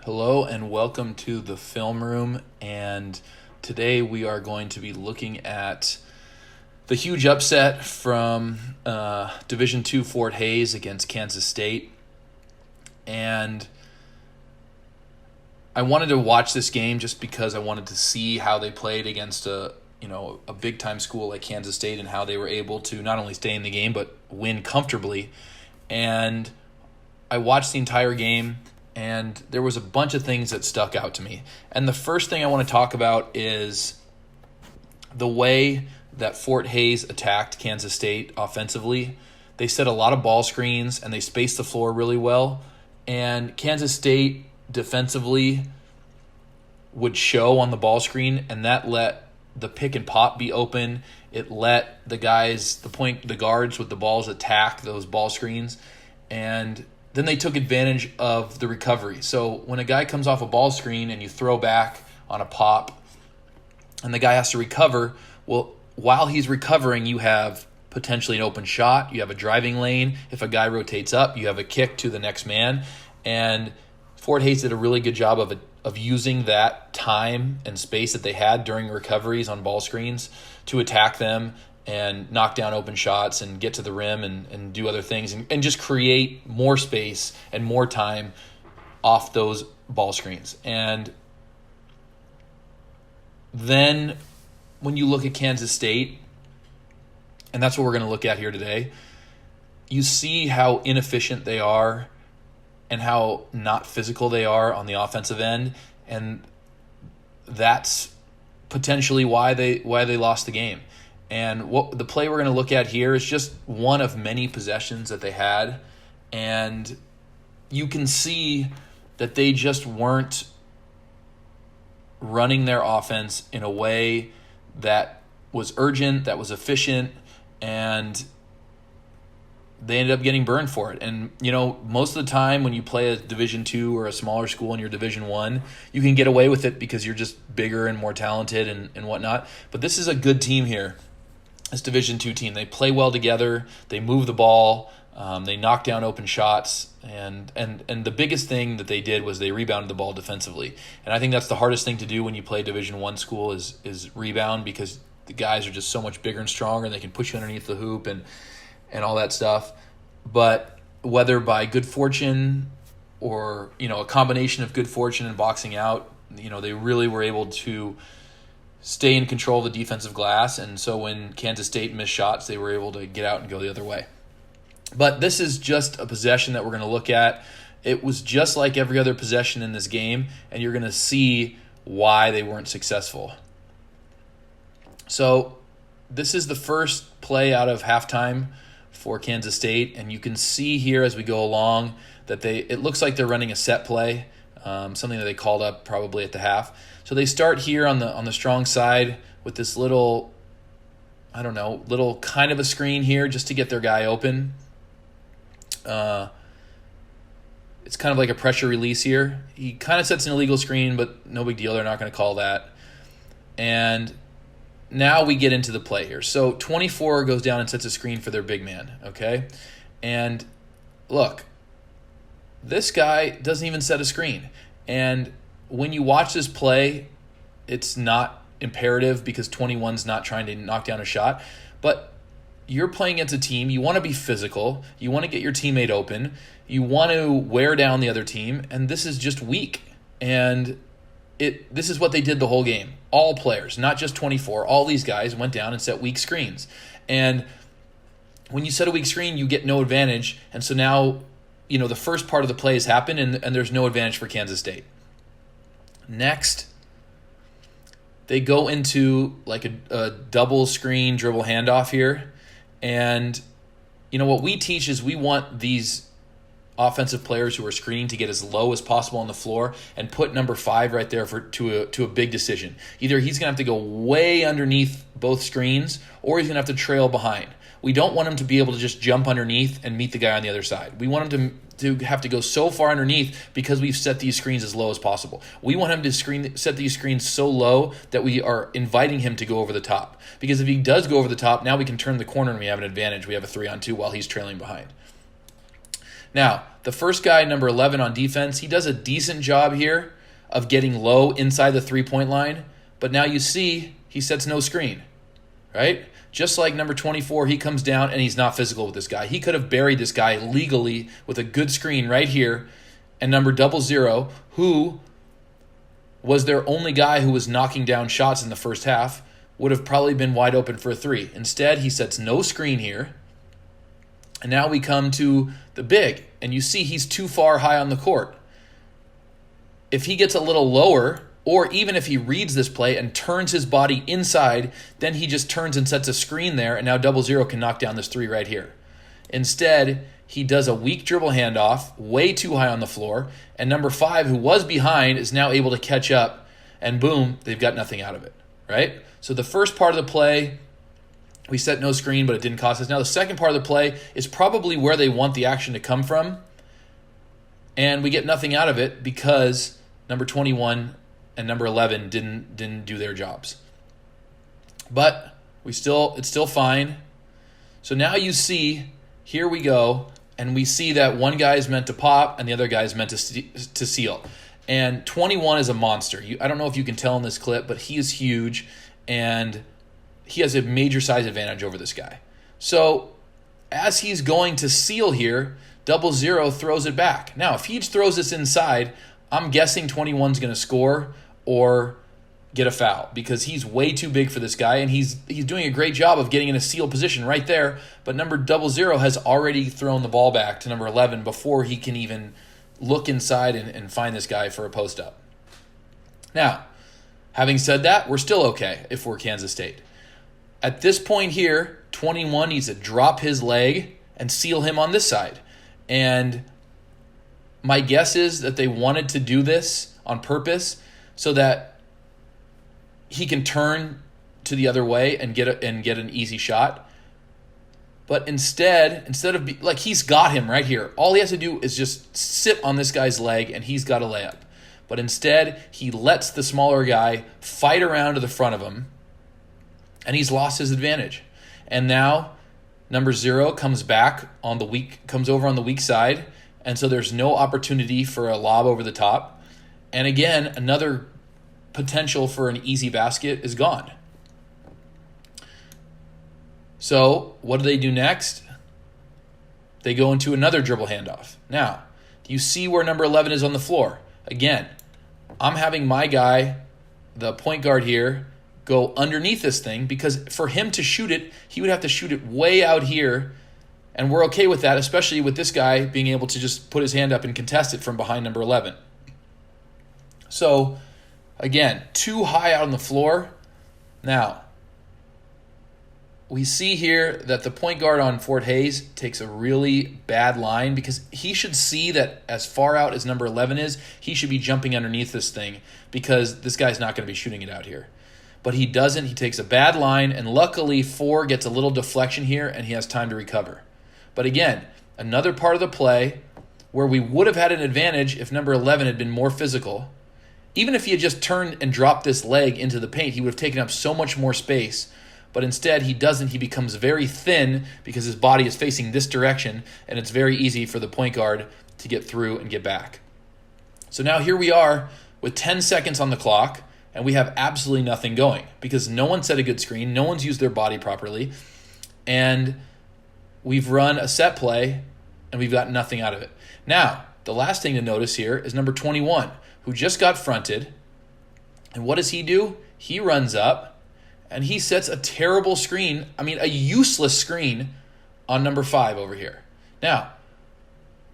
Hello and welcome to the film room. And today we are going to be looking at the huge upset from Division II Fort Hays against Kansas State. And I wanted to watch this game just because I wanted to see how they played against a big time school like Kansas State and how they were able to not only stay in the game but win comfortably. And I watched the entire game, and there was a bunch of things that stuck out to me. And the first thing I want to talk about is the way that Fort Hays attacked Kansas State offensively. They set a lot of ball screens, and they spaced the floor really well. And Kansas State defensively would show on the ball screen, and that let the pick and pop be open. It let the guards with the balls attack those ball screens. And then they took advantage of the recovery. So when a guy comes off a ball screen and you throw back on a pop and the guy has to recover, well, while he's recovering, you have potentially an open shot. You have a driving lane. If a guy rotates up, you have a kick to the next man. And Fort Hays did a really good job of using that time and space that they had during recoveries on ball screens to attack them and knock down open shots and get to the rim and do other things and just create more space and more time off those ball screens. And then when you look at Kansas State, and that's what we're going to look at here today, you see how inefficient they are and how not physical they are on the offensive end. And that's potentially why they lost the game. And what the play we're going to look at here is just one of many possessions that they had. And you can see that they just weren't running their offense in a way that was urgent, that was efficient, and they ended up getting burned for it. And, most of the time when you play a Division II or a smaller school in your Division I, you can get away with it because you're just bigger and more talented and whatnot. But this is a good team here. This Division II team, they play well together. They move the ball. They knock down open shots, and the biggest thing that they did was they rebounded the ball defensively. And I think that's the hardest thing to do when you play Division I school is rebound, because the guys are just so much bigger and stronger, and they can push you underneath the hoop and all that stuff. But whether by good fortune or a combination of good fortune and boxing out, they really were able to stay in control of the defensive glass. And so when Kansas State missed shots, they were able to get out and go the other way. But this is just a possession that we're going to look at. It was just like every other possession in this game, and you're going to see why they weren't successful. So this is the first play out of halftime for Kansas State, and you can see here as we go along that it looks like they're running a set play, something that they called up probably at the half. So they start here on the strong side with this little kind of a screen here just to get their guy open. It's kind of like a pressure release here. He kind of sets an illegal screen, but no big deal. They're not going to call that. And now we get into the play here. So 24 goes down and sets a screen for their big man, okay? And look, this guy doesn't even set a screen. And when you watch this play, it's not imperative because 21's not trying to knock down a shot. But you're playing against a team. You want to be physical. You want to get your teammate open. You want to wear down the other team. And this is just weak. And this is what they did the whole game. All players, not just 24. All these guys went down and set weak screens. And when you set a weak screen, you get no advantage. And so now, the first part of the play has happened, and there's no advantage for Kansas State. Next, they go into like a double screen dribble handoff here. And, what we teach is we want these offensive players who are screening to get as low as possible on the floor and put number 5 right there to a big decision. Either he's going to have to go way underneath both screens, or he's going to have to trail behind. We don't want him to be able to just jump underneath and meet the guy on the other side. We want him to have to go so far underneath because we've set these screens as low as possible. We want him to set these screens so low that we are inviting him to go over the top. Because if he does go over the top, now we can turn the corner and we have an advantage. We have a 3-on-2 while he's trailing behind. Now, the first guy, number 11 on defense, he does a decent job here of getting low inside the three-point line. But now you see he sets no screen, right? Just like number 24, he comes down and he's not physical with this guy. He could have buried this guy legally with a good screen right here. And number 00, who was their only guy who was knocking down shots in the first half, would have probably been wide open for a three. Instead, he sets no screen here. And now we come to the big, and you see he's too far high on the court. If he gets a little lower, or even if he reads this play and turns his body inside, then he just turns and sets a screen there, and now 00 can knock down this three right here. Instead, he does a weak dribble handoff, way too high on the floor, and number 5, who was behind, is now able to catch up, and boom, they've got nothing out of it, right? So the first part of the play, we set no screen, but it didn't cost us. Now the second part of the play is probably where they want the action to come from, and we get nothing out of it because number 21 and number 11 didn't do their jobs. But it's still fine. So now you see, here we go, and we see that one guy is meant to pop and the other guy is meant to seal. And 21 is a monster. I don't know if you can tell in this clip, but he is huge, and he has a major size advantage over this guy. So as he's going to seal here, 00 throws it back. Now, if he throws this inside, I'm guessing 21's going to score or get a foul because he's way too big for this guy, and he's doing a great job of getting in a seal position right there. But number 00 has already thrown the ball back to number 11 before he can even look inside and find this guy for a post-up. Now, having said that, we're still okay if we're Kansas State. At this point here, 21 needs to drop his leg and seal him on this side. And my guess is that they wanted to do this on purpose so that he can turn to the other way and get an easy shot. But instead of he's got him right here. All he has to do is just sit on this guy's leg and he's got a layup. But instead, he lets the smaller guy fight around to the front of him, and he's lost his advantage. And now number 0 comes over on the weak side, and so there's no opportunity for a lob over the top. And again, another potential for an easy basket is gone. So what do they do next? They go into another dribble handoff. Now, do you see where number 11 is on the floor? Again, I'm having my guy, the point guard here, go underneath this thing because for him to shoot it, he would have to shoot it way out here, and we're okay with that, especially with this guy being able to just put his hand up and contest it from behind number 11. So, again, too high out on the floor. Now, we see here that the point guard on Fort Hays takes a really bad line because he should see that as far out as number 11 is, he should be jumping underneath this thing because this guy's not going to be shooting it out here. But he doesn't. He takes a bad line, and luckily 4 gets a little deflection here, and he has time to recover. But again, another part of the play where we would have had an advantage if number 11 had been more physical. Even if he had just turned and dropped this leg into the paint, he would have taken up so much more space. But instead, he doesn't. He becomes very thin because his body is facing this direction, and it's very easy for the point guard to get through and get back. So now here we are with 10 seconds on the clock, and we have absolutely nothing going because no one set a good screen, no one's used their body properly, and we've run a set play, and we've got nothing out of it. Now, the last thing to notice here is number 21, who just got fronted, and what does he do? He runs up, and he sets a terrible screen, a useless screen on number 5 over here. Now,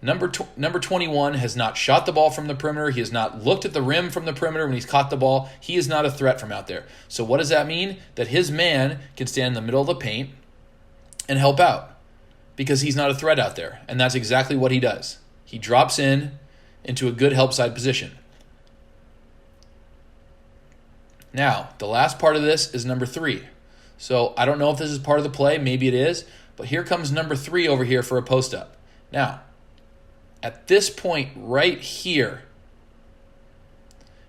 number 21 has not shot the ball from the perimeter. He has not looked at the rim from the perimeter when he's caught the ball. He is not a threat from out there. So what does that mean? That his man can stand in the middle of the paint and help out because he's not a threat out there. And that's exactly what he does. He drops into a good help side position. Now, the last part of this is number 3. So I don't know if this is part of the play. Maybe it is. But here comes number 3 over here for a post-up. Now, at this point right here,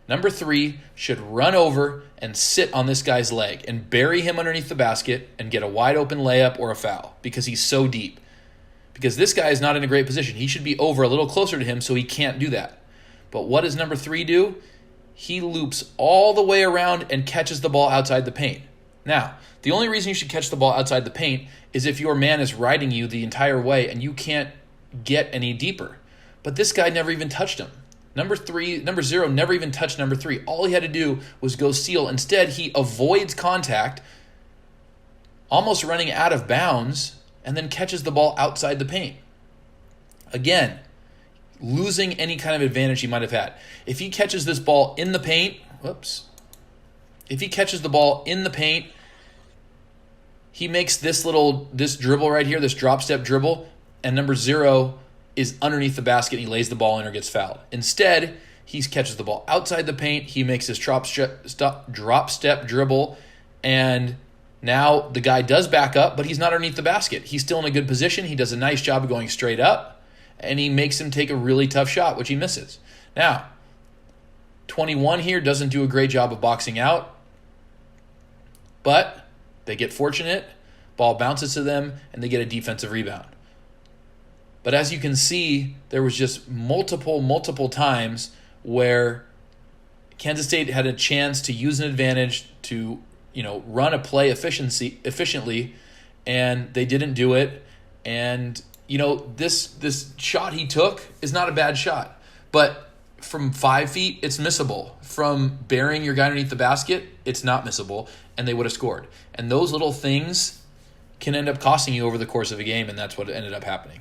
number 3 should run over and sit on this guy's leg and bury him underneath the basket and get a wide open layup or a foul because he's so deep. because this guy is not in a great position. He should be over a little closer to him, so he can't do that. But what does number 3 do? He loops all the way around and catches the ball outside the paint. Now, the only reason you should catch the ball outside the paint is if your man is riding you the entire way and you can't get any deeper. But this guy never even touched him. Number 0 never even touched number 3. All he had to do was go steal. Instead, he avoids contact, almost running out of bounds, and then catches the ball outside the paint. Again, losing any kind of advantage he might have had. If he catches this ball in the paint, if he catches the ball in the paint, he makes this dribble right here, this drop step dribble, and number 0 is underneath the basket and he lays the ball in or gets fouled. Instead, he catches the ball outside the paint, he makes his drop step dribble, and now the guy does back up, but he's not underneath the basket. He's still in a good position. He does a nice job of going straight up, and he makes him take a really tough shot, which he misses. Now, 21 here doesn't do a great job of boxing out, but they get fortunate, ball bounces to them, and they get a defensive rebound. But as you can see, there was just multiple times where Kansas State had a chance to use an advantage to, run a play efficiently, and they didn't do it. And, this shot he took is not a bad shot. But from 5 feet, it's missable. From burying your guy underneath the basket, it's not missable, and they would have scored. And those little things can end up costing you over the course of a game, and that's what ended up happening.